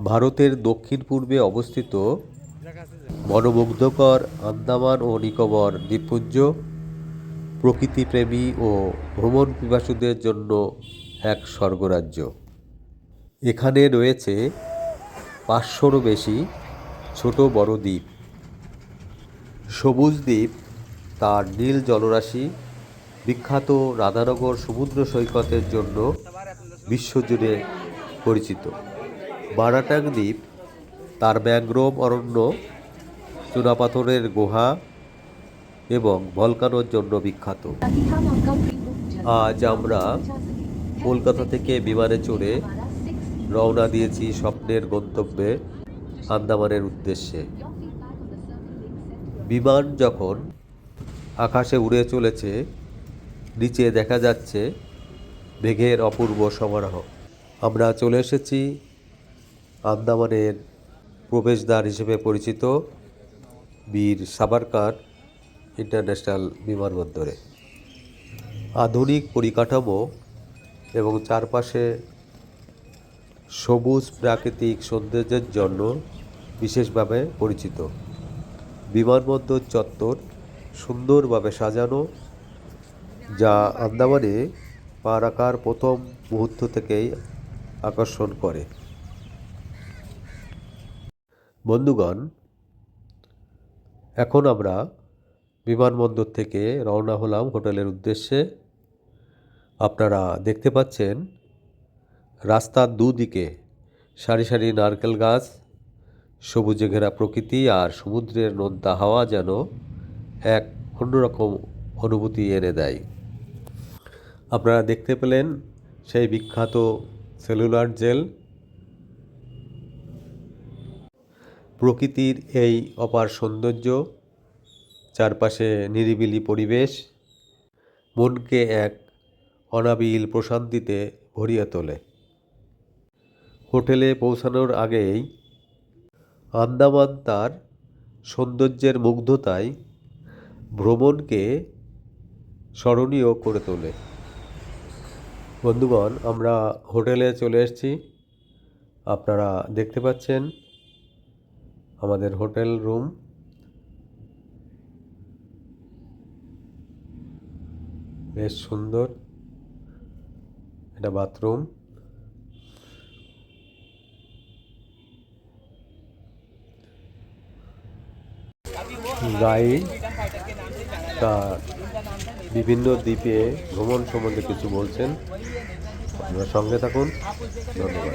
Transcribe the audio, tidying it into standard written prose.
ভারতের দক্ষিণ পূর্বে অবস্থিত মনোমুগ্ধকর আন্দামান ও নিকোবর দ্বীপপুঞ্জ প্রকৃতিপ্রেমী ও ভ্রমণ পিপাসুদের জন্য এক স্বর্গরাজ্য। এখানে রয়েছে 500-রও বেশি ছোট বড় দ্বীপ। সবুজ দ্বীপ তার নীল জলরাশি, বিখ্যাত রাধানগর সমুদ্র সৈকতের জন্য বিশ্বজুড়ে পরিচিত। বারাটাং দ্বীপ তার ম্যানগ্রোভ অরণ্য, চুনাপাথরের গুহা এবং ভলকানোর জন্য বিখ্যাত। আজ আমরা কলকাতা থেকে বিমানে চড়ে রওনা দিয়েছি স্বপ্নের গন্তব্যে আন্দামানের উদ্দেশ্যে। বিমান যখন আকাশে উড়ে চলেছে, নিচে দেখা যাচ্ছে মেঘের অপূর্ব সমারোহ। আমরা চলে এসেছি আন্দামানের প্রবেশদ্বার হিসেবে পরিচিত বীর সাভারকার ইন্টারন্যাশনাল বিমানবন্দরে। আধুনিক পরিকাঠামো এবং চারপাশে সবুজ প্রাকৃতিক সৌন্দর্যের জন্য বিশেষভাবে পরিচিত। বিমানবন্দর চত্বর সুন্দরভাবে সাজানো, যা আন্দামানে পা রাখার প্রথম মুহূর্ত থেকেই আকর্ষণ করে। বন্ধুগণ, এখন আমরা বিমানবন্দর থেকে রওনা হলাম হোটেলের উদ্দেশ্যে। আপনারা দেখতে পাচ্ছেন রাস্তার দুদিকে সারি সারি নারকেল গাছ, সবুজে ঘেরা প্রকৃতি আর সমুদ্রের নোনতা হাওয়া যেন এক অন্যরকম অনুভূতি এনে দেয়। আপনারা দেখতে পেলেন সেই বিখ্যাত সেলুলার জেল। প্রকৃতির এই অপার সৌন্দর্য, চারপাশে নিরিবিলি পরিবেশ মনকে এক অনাবিল প্রশান্তিতে ভরিয়ে তোলে। হোটেলে পৌঁছানোর আগেই আন্দামান তার সৌন্দর্যের মুগ্ধতায় ভ্রমণকে স্মরণীয় করে তোলে। বন্ধুগণ, আমরা হোটেলে চলে এসেছি। আপনারা দেখতে পাচ্ছেন আমাদের হোটেল রুম। বেশ সুন্দর, এটা বাথরুম। গাইড তার বিভিন্ন দ্বীপে ভ্রমণ সম্বন্ধে কিছু বলছেন। আপনারা সঙ্গে থাকুন। ধন্যবাদ।